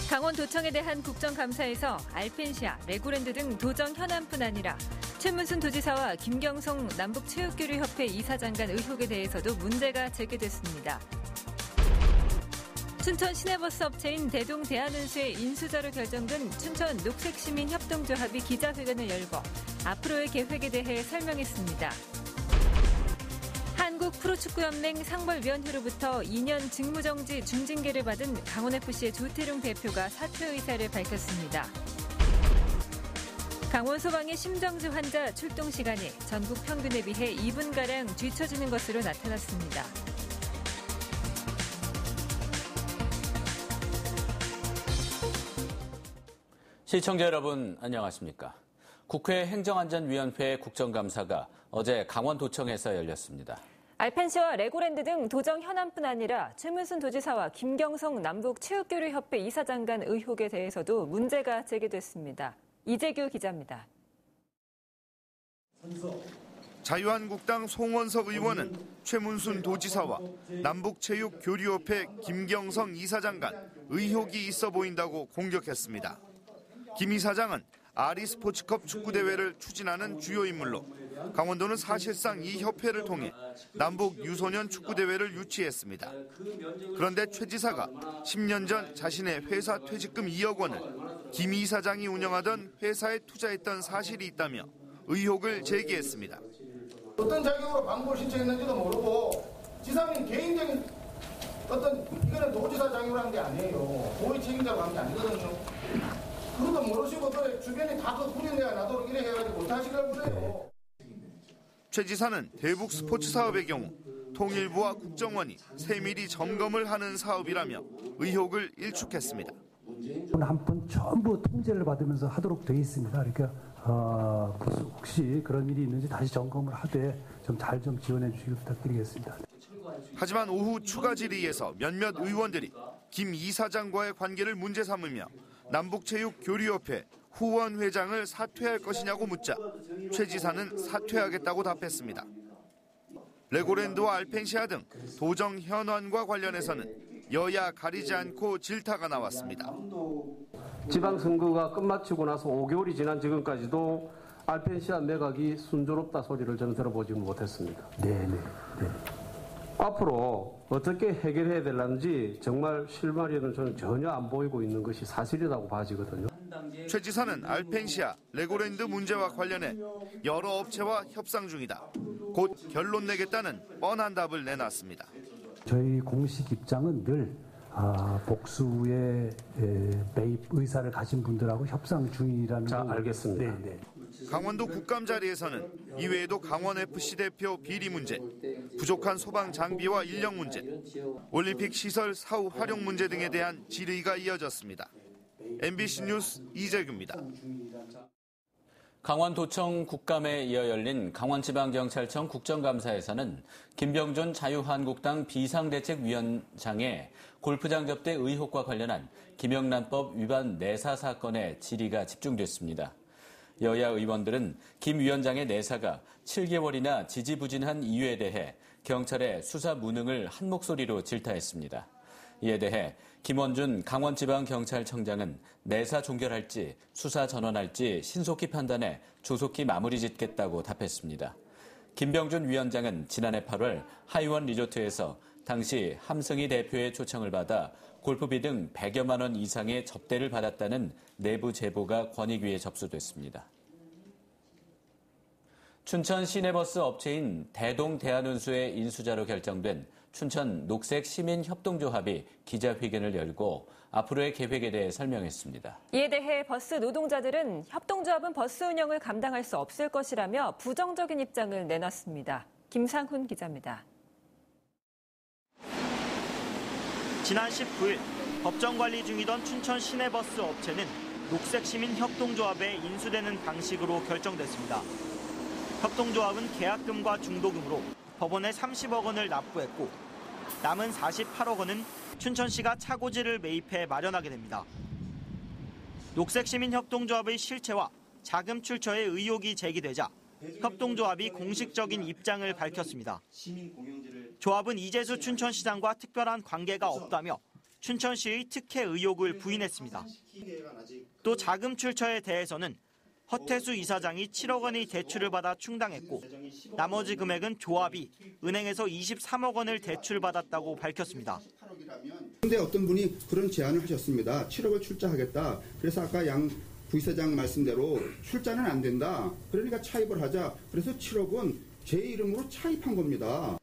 강원도청에 대한 국정감사에서 알펜시아, 레고랜드 등 도정 현안뿐 아니라 최문순 도지사와 김경성 남북체육교류협회 이사장 간 의혹에 대해서도 문제가 제기됐습니다. 춘천 시내버스 업체인 대동 대한운수의 인수자로 결정된 춘천 녹색시민협동조합이 기자회견을 열고 앞으로의 계획에 대해 설명했습니다. 한국 프로축구연맹 상벌위원회로부터 2년 직무정지 중징계를 받은 강원FC의 조태룡 대표가 사퇴 의사를 밝혔습니다. 강원소방의 심정지 환자 출동 시간이 전국 평균에 비해 2분가량 뒤처지는 것으로 나타났습니다. 시청자 여러분 안녕하십니까? 국회 행정안전위원회 국정감사가 어제 강원도청에서 열렸습니다. 알펜시와 레고랜드 등 도정 현안뿐 아니라 최문순 도지사와 김경성 남북체육교류협회 이사장 간 의혹에 대해서도 문제가 제기됐습니다. 이재규 기자입니다. 자유한국당 송원석 의원은 최문순 도지사와 남북체육교류협회 김경성 이사장 간 의혹이 있어 보인다고 공격했습니다. 김 이사장은 아리스포츠컵 축구대회를 추진하는 주요 인물로 강원도는 사실상 이 협회를 통해 남북 유소년 축구대회를 유치했습니다. 그런데 최 지사가 10년 전 자신의 회사 퇴직금 2억 원을 김 이사장이 운영하던 회사에 투자했던 사실이 있다며 의혹을 제기했습니다. 어떤 자격으로 광고를 신청했는지도 모르고 지사님 개인적인 이거는 도지사 자격으로 한 게 아니에요. 고위 책임자로 한 게 아니거든요. 그것도 모르시고 또 주변에 다 그 구린내가 나도록 이래 해가지고 못하시려고 그래요. 최 지사는 대북 스포츠 사업의 경우 통일부와 국정원이 세밀히 점검을 하는 사업이라며 의혹을 일축했습니다. 한 번 전부 통제를 받으면서 하도록 되어 있습니다. 그러니까 혹시 그런 일이 있는지 다시 점검을 하되 좀 잘 좀 지원해 주시길 부탁드리겠습니다. 하지만 오후 추가 질의에서 몇몇 의원들이 김 이사장과의 관계를 문제 삼으며 남북체육교류협회 후원 회장을 사퇴할 것이냐고 묻자 최 지사는 사퇴하겠다고 답했습니다. 레고랜드와 알펜시아 등 도정 현안과 관련해서는 여야 가리지 않고 질타가 나왔습니다. 지방선거가 끝마치고 나서 5개월이 지난 지금까지도 알펜시아 매각이 순조롭다 소리를 저는 들어보지 못했습니다. 네. 앞으로 어떻게 해결해야 될는지 정말 실마리는 저는 전혀 안 보이고 있는 것이 사실이라고 봐지거든요. 최 지사는 알펜시아, 레고랜드 문제와 관련해 여러 업체와 협상 중이다. 곧 결론 내겠다는 뻔한 답을 내놨습니다. 저희 공식 입장은 늘 복수의 매입 의사를 가진 분들하고 협상 중이라는 자, 알겠습니다. 네. 강원도 국감 자리에서는 이외에도 강원FC 대표 비리 문제, 부족한 소방 장비와 인력 문제, 올림픽 시설 사후 활용 문제 등에 대한 질의가 이어졌습니다. MBC 뉴스 이재규입니다. 강원도청 국감에 이어 열린 강원지방경찰청 국정감사에서는 김병준 자유한국당 비상대책위원장의 골프장 접대 의혹과 관련한 김영란법 위반 내사 사건의 질의가 집중됐습니다. 여야 의원들은 김 위원장의 내사가 7개월이나 지지부진한 이유에 대해 경찰의 수사 무능을 한 목소리로 질타했습니다. 이에 대해 김원준 강원지방경찰청장은 내사 종결할지 수사 전환할지 신속히 판단해 조속히 마무리 짓겠다고 답했습니다. 김병준 위원장은 지난해 8월 하이원 리조트에서 당시 함승희 대표의 초청을 받아 골프비 등 100여만 원 이상의 접대를 받았다는 내부 제보가 권익위에 접수됐습니다. 춘천 시내버스 업체인 대동 대한운수의 인수자로 결정된 춘천 녹색시민협동조합이 기자회견을 열고 앞으로의 계획에 대해 설명했습니다. 이에 대해 버스 노동자들은 협동조합은 버스 운영을 감당할 수 없을 것이라며 부정적인 입장을 내놨습니다. 김상훈 기자입니다. 지난 19일 법정 관리 중이던 춘천 시내버스 업체는 녹색시민협동조합에 인수되는 방식으로 결정됐습니다. 협동조합은 계약금과 중도금으로 법원에 30억 원을 납부했고 남은 48억 원은 춘천시가 차고지를 매입해 마련하게 됩니다. 녹색시민협동조합의 실체와 자금 출처의 의혹이 제기되자 협동조합이 공식적인 입장을 밝혔습니다. 조합은 이재수 춘천시장과 특별한 관계가 없다며 춘천시의 특혜 의혹을 부인했습니다. 또 자금 출처에 대해서는 허태수 이사장이 7억 원의 대출을 받아 충당했고 나머지 금액은 조합이 은행에서 23억 원을 대출받았다고 밝혔습니다. 그런데 어떤 분이 그런 제안을 하셨습니다. 7억을 출자하겠다. 그래서 아까 양 부이사장 말씀대로 출자는 안 된다. 그러니까 차입을 하자. 그래서 7억은 제 이름으로 차입한 겁니다.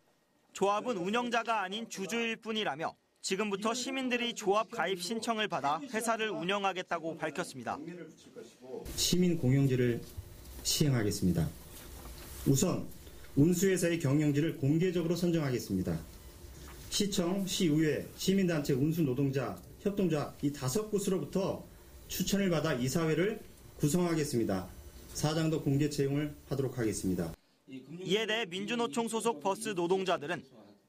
조합은 운영자가 아닌 주주일 뿐이라며 지금부터 시민들이 조합 가입 신청을 받아 회사를 운영하겠다고 밝혔습니다. 시민 공영지를 시행하겠습니다. 우선 운수회사의 경영지를 공개적으로 선정하겠습니다. 시청, 시의회, 시민단체, 운수노동자, 협동조합 이 5곳으로부터 추천을 받아 이사회를 구성하겠습니다. 사장도 공개 채용을 하도록 하겠습니다. 이에 대해 민주노총 소속 버스 노동자들은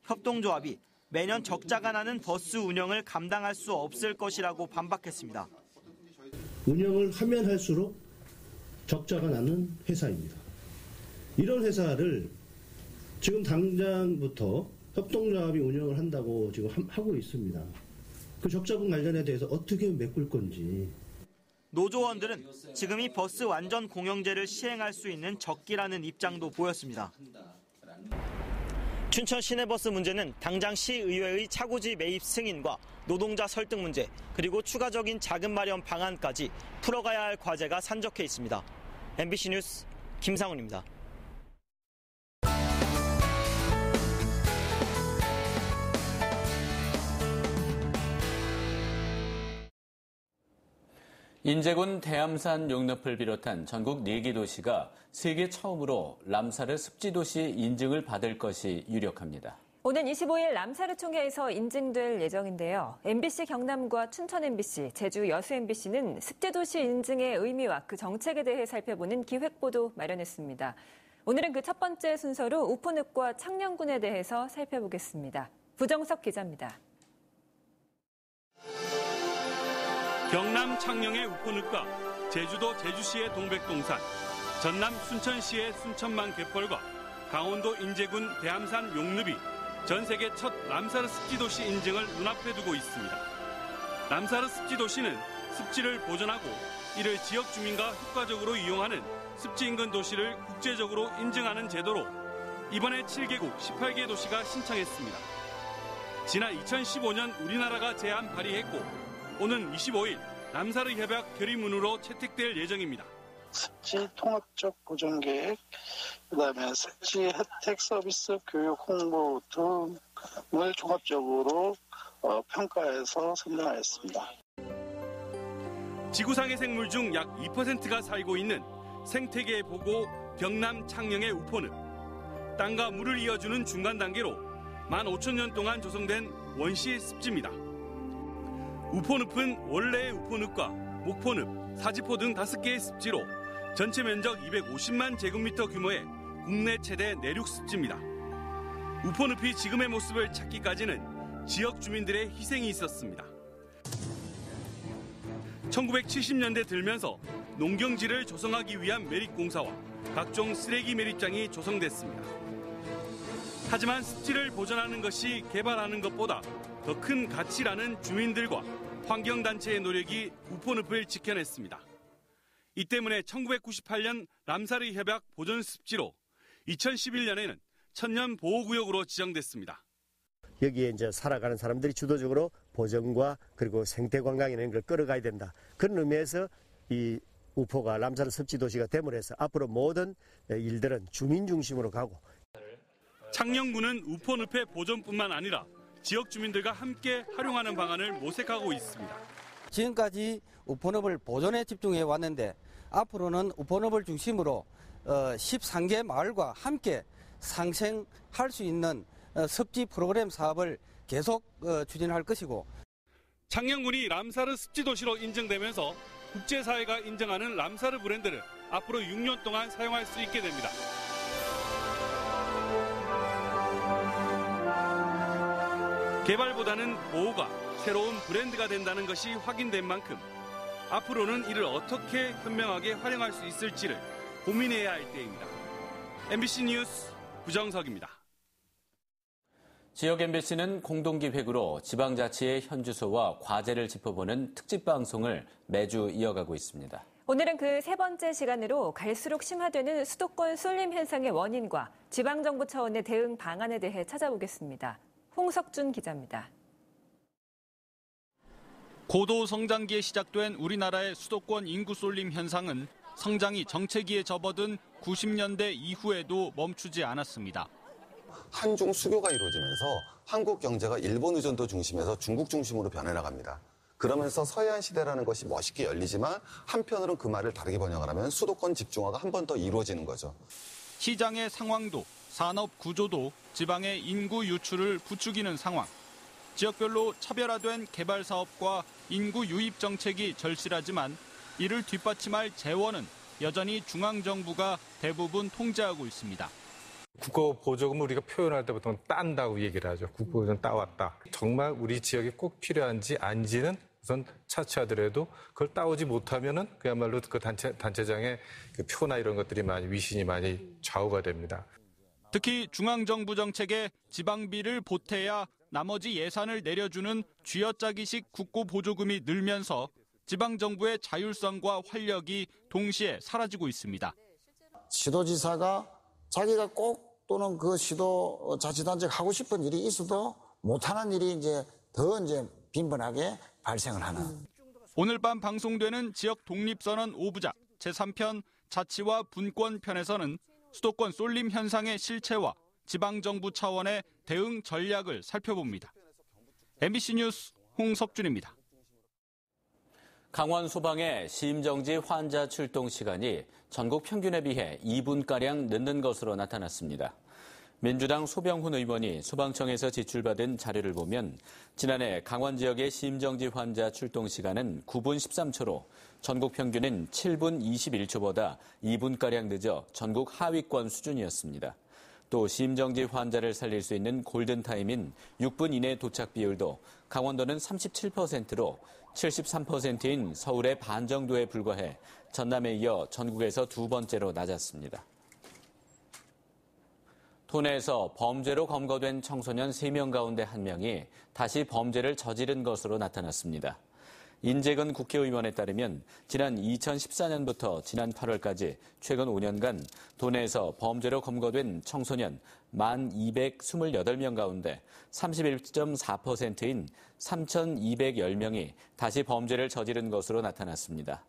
협동조합이 매년 적자가 나는 버스 운영을 감당할 수 없을 것이라고 반박했습니다. 운영을 하면 할수록 적자가 나는 회사입니다. 이런 회사를 지금 당장부터 협동조합이 운영을 한다고 지금 하고 있습니다. 그 적자분 관련에 대해서 어떻게 메꿀 건지. 노조원들은 지금이 버스 완전 공영제를 시행할 수 있는 적기라는 입장도 보였습니다. 춘천 시내버스 문제는 당장 시의회의 차고지 매입 승인과 노동자 설득 문제, 그리고 추가적인 자금 마련 방안까지 풀어가야 할 과제가 산적해 있습니다. MBC 뉴스 김상훈입니다. 인제군 대암산 용lep을 비롯한 전국 4개 도시가 세계 처음으로 람사르 습지도시 인증을 받을 것이 유력합니다. 오는 25일 람사르 총회에서 인증될 예정인데요. MBC 경남과 춘천 MBC, 제주 여수 MBC는 습지도시 인증의 의미와 그 정책에 대해 살펴보는 기획보도 마련했습니다. 오늘은 그 첫 번째 순서로 우포늪과 창녕군에 대해서 살펴보겠습니다. 부정석 기자입니다. 경남 창녕의 우포늪과 제주도 제주시의 동백동산, 전남 순천시의 순천만 갯벌과 강원도 인제군 대암산 용늪이 전 세계 첫 람사르 습지도시 인증을 눈앞에 두고 있습니다. 람사르 습지도시는 습지를 보존하고 이를 지역 주민과 효과적으로 이용하는 습지 인근 도시를 국제적으로 인증하는 제도로 이번에 7개국 18개 도시가 신청했습니다. 지난 2015년 우리나라가 제안 발의했고 오는 25일 람사르 협약 결의문으로 채택될 예정입니다. 습지 통합적 보존 계획, 그다음에 습지 혜택 서비스 교육 홍보 등을 종합적으로 평가해서 선정하였습니다. 지구상의 생물 중 약 2%가 살고 있는 생태계 보고 경남 창녕의 우포늪. 땅과 물을 이어주는 중간 단계로 15,000년 동안 조성된 원시 습지입니다. 우포늪은 원래의 우포늪과 목포늪, 사지포 등 5개의 습지로 전체 면적 250만 제곱미터 규모의 국내 최대 내륙 습지입니다. 우포늪이 지금의 모습을 찾기까지는 지역 주민들의 희생이 있었습니다. 1970년대 들면서 농경지를 조성하기 위한 매립공사와 각종 쓰레기 매립장이 조성됐습니다. 하지만 습지를 보존하는 것이 개발하는 것보다 더 큰 가치라는 주민들과 환경단체의 노력이 우포늪을 지켜냈습니다. 이 때문에 1998년 람사르 협약 보존 습지로 2011년에는 천년 보호구역으로 지정됐습니다. 여기에 이제 살아가는 사람들이 주도적으로 보존과 그리고 생태 관광 이런 걸 끌어가야 된다. 그런 의미에서 이 우포가 람사르 습지도시가 됨으로 해서 앞으로 모든 일들은 주민 중심으로 가고. 창녕군은 우포늪의 보존뿐만 아니라 지역 주민들과 함께 활용하는 방안을 모색하고 있습니다. 지금까지 우포늪을 보존에 집중해 왔는데 앞으로는 우포늪을 중심으로 13개 마을과 함께 상생할 수 있는 습지 프로그램 사업을 계속 추진할 것이고. 창녕군이 람사르 습지도시로 인정되면서 국제사회가 인정하는 람사르 브랜드를 앞으로 6년 동안 사용할 수 있게 됩니다. 개발보다는 보호가 새로운 브랜드가 된다는 것이 확인된 만큼 앞으로는 이를 어떻게 현명하게 활용할 수 있을지를 고민해야 할 때입니다. MBC 뉴스 구정석입니다. 지역 MBC는 공동기획으로 지방자치의 현주소와 과제를 짚어보는 특집 방송을 매주 이어가고 있습니다. 오늘은 그 세 번째 시간으로 갈수록 심화되는 수도권 쏠림 현상의 원인과 지방정부 차원의 대응 방안에 대해 찾아보겠습니다. 홍석준 기자입니다. 고도 성장기에 시작된 우리나라의 수도권 인구 쏠림 현상은 성장이 정체기에 접어든 90년대 이후에도 멈추지 않았습니다. 한중 수교가 이루어지면서 한국 경제가 일본 의존도 중심에서 중국 중심으로 변해나갑니다. 그러면서 서해안 시대라는 것이 멋있게 열리지만 한편으로는 그 말을 다르게 번역을 하면 수도권 집중화가 한 번 더 이루어지는 거죠. 시장의 상황도 산업 구조도 지방의 인구 유출을 부추기는 상황. 지역별로 차별화된 개발 사업과 인구 유입 정책이 절실하지만 이를 뒷받침할 재원은 여전히 중앙정부가 대부분 통제하고 있습니다. 국고보조금을 우리가 표현할 때 보통 딴다고 얘기를 하죠. 국고보조금 따왔다. 정말 우리 지역에 꼭 필요한지 아닌지는 우선 차치하더라도 그걸 따오지 못하면은 그야말로 그 단체장의 그 표나 이런 것들이 위신이 많이 좌우가 됩니다. 특히 중앙정부 정책에 지방비를 보태야 나머지 예산을 내려주는 쥐어짜기식 국고보조금이 늘면서 지방정부의 자율성과 활력이 동시에 사라지고 있습니다. 시도지사가 자기가 꼭 또는 그 시도자치단체가 하고 싶은 일이 있어도 못하는 일이 더 빈번하게 발생을 하는. 오늘 밤 방송되는 지역 독립선언 5부작 제3편 자치와 분권 편에서는 수도권 쏠림 현상의 실체와 지방정부 차원의 대응 전략을 살펴봅니다. MBC 뉴스 홍석준입니다. 강원 소방의 시임정지 환자 출동 시간이 전국 평균에 비해 2분가량 늦는 것으로 나타났습니다. 민주당 소병훈 의원이 소방청에서 지출받은 자료를 보면 지난해 강원 지역의 시임정지 환자 출동 시간은 9분 13초로 전국 평균은 7분 21초보다 2분가량 늦어 전국 하위권 수준이었습니다. 또 시임정지 환자를 살릴 수 있는 골든타임인 6분 이내 도착 비율도 강원도는 37%로 73%인 서울의 반 정도에 불과해 전남에 이어 전국에서 두 번째로 낮았습니다. 도내에서 범죄로 검거된 청소년 3명 가운데 1명이 다시 범죄를 저지른 것으로 나타났습니다. 인재근 국회의원에 따르면 지난 2014년부터 지난 8월까지 최근 5년간 도내에서 범죄로 검거된 청소년 1,228명 가운데 31.4%인 3,210명이 다시 범죄를 저지른 것으로 나타났습니다.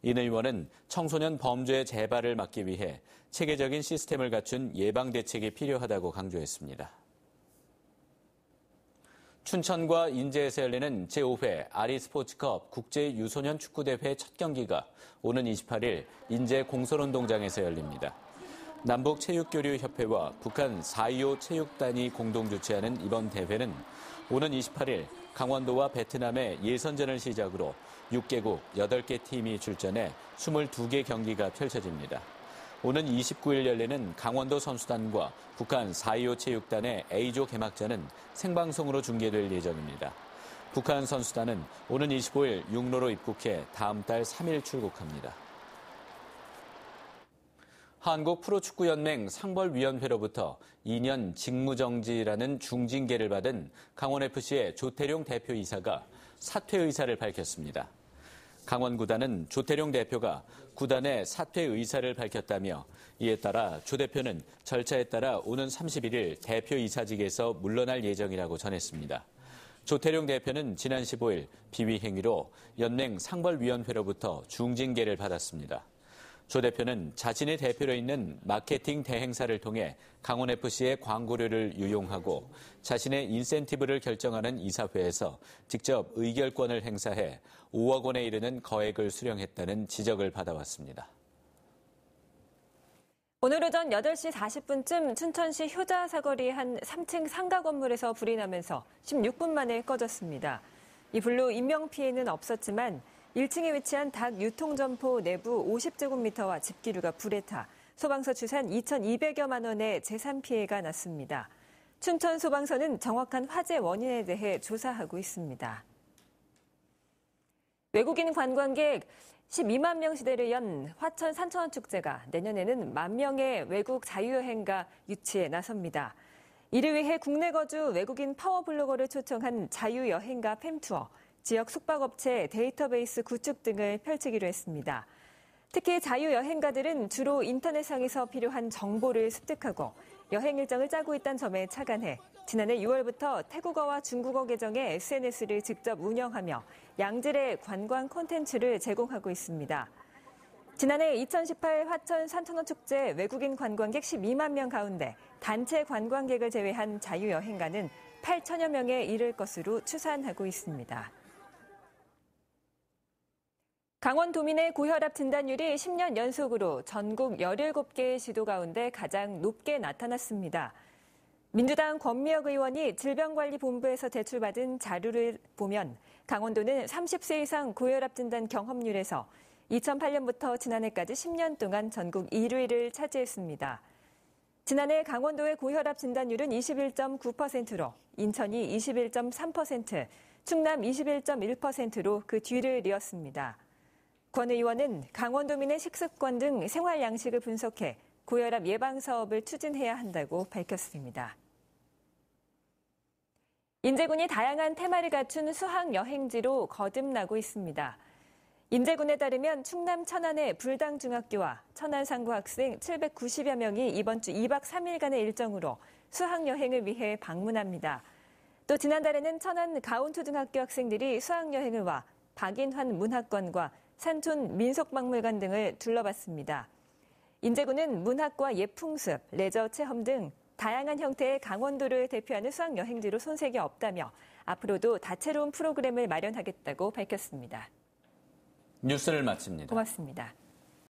인 의원은 청소년 범죄 재발을 막기 위해 체계적인 시스템을 갖춘 예방 대책이 필요하다고 강조했습니다. 춘천과 인제에서 열리는 제5회 아리스포츠컵 국제유소년 축구대회 첫 경기가 오는 28일 인제 공설운동장에서 열립니다. 남북체육교류협회와 북한 4.25 체육단이 공동 주최하는 이번 대회는 오는 28일 강원도와 베트남의 예선전을 시작으로 6개국 8개 팀이 출전해 22개 경기가 펼쳐집니다. 오는 29일 열리는 강원도 선수단과 북한 4.25 체육단의 A조 개막전은 생방송으로 중계될 예정입니다. 북한 선수단은 오는 25일 육로로 입국해 다음 달 3일 출국합니다. 한국 프로축구연맹 상벌위원회로부터 2년 직무정지라는 중징계를 받은 강원FC의 조태룡 대표이사가 사퇴 의사를 밝혔습니다. 강원구단은 조태룡 대표가 구단의 사퇴 의사를 밝혔다며 이에 따라 조 대표는 절차에 따라 오는 31일 대표이사직에서 물러날 예정이라고 전했습니다. 조태룡 대표는 지난 15일 비위 행위로 연맹 상벌위원회로부터 중징계를 받았습니다. 조 대표는 자신의 대표로 있는 마케팅 대행사를 통해 강원FC의 광고료를 유용하고 자신의 인센티브를 결정하는 이사회에서 직접 의결권을 행사해 5억 원에 이르는 거액을 수령했다는 지적을 받아왔습니다. 오늘 오전 8시 40분쯤 춘천시 효자 사거리 한 3층 상가 건물에서 불이 나면서 16분 만에 꺼졌습니다. 이 불로 인명피해는 없었지만 1층에 위치한 닭 유통점포 내부 50제곱미터와 집기류가 불에 타 소방서 추산 2,200여만 원의 재산 피해가 났습니다. 춘천소방서는 정확한 화재 원인에 대해 조사하고 있습니다. 외국인 관광객 12만 명 시대를 연 화천 산천어 축제가 내년에는 1만 명의 외국 자유여행가 유치에 나섭니다. 이를 위해 국내 거주 외국인 파워블로거를 초청한 자유여행가 팸투어, 지역 숙박업체 데이터베이스 구축 등을 펼치기로 했습니다. 특히 자유여행가들은 주로 인터넷상에서 필요한 정보를 습득하고 여행 일정을 짜고 있다는 점에 착안해 지난해 6월부터 태국어와 중국어 계정의 SNS를 직접 운영하며 양질의 관광 콘텐츠를 제공하고 있습니다. 지난해 2018 화천 산천어 축제 외국인 관광객 12만 명 가운데 단체 관광객을 제외한 자유여행가는 8천여 명에 이를 것으로 추산하고 있습니다. 강원도민의 고혈압 진단율이 10년 연속으로 전국 17개의 시도 가운데 가장 높게 나타났습니다. 민주당 권미혁 의원이 질병관리본부에서 제출받은 자료를 보면 강원도는 30세 이상 고혈압 진단 경험률에서 2008년부터 지난해까지 10년 동안 전국 1위를 차지했습니다. 지난해 강원도의 고혈압 진단율은 21.9%로 인천이 21.3%, 충남 21.1%로 그 뒤를 이었습니다. 권 의원은 강원도민의 식습관 등 생활 양식을 분석해 고혈압 예방 사업을 추진해야 한다고 밝혔습니다. 인제군이 다양한 테마를 갖춘 수학 여행지로 거듭나고 있습니다. 인제군에 따르면 충남 천안의 불당중학교와 천안 상구 학생 790여 명이 이번 주 2박 3일간의 일정으로 수학 여행을 위해 방문합니다. 또 지난달에는 천안 가온초등학교 학생들이 수학 여행을 와 박인환 문학관과 산촌 민속박물관 등을 둘러봤습니다. 인제군은 문학과 예풍습, 레저 체험 등 다양한 형태의 강원도를 대표하는 수학 여행지로 손색이 없다며 앞으로도 다채로운 프로그램을 마련하겠다고 밝혔습니다. 뉴스를 마칩니다. 고맙습니다.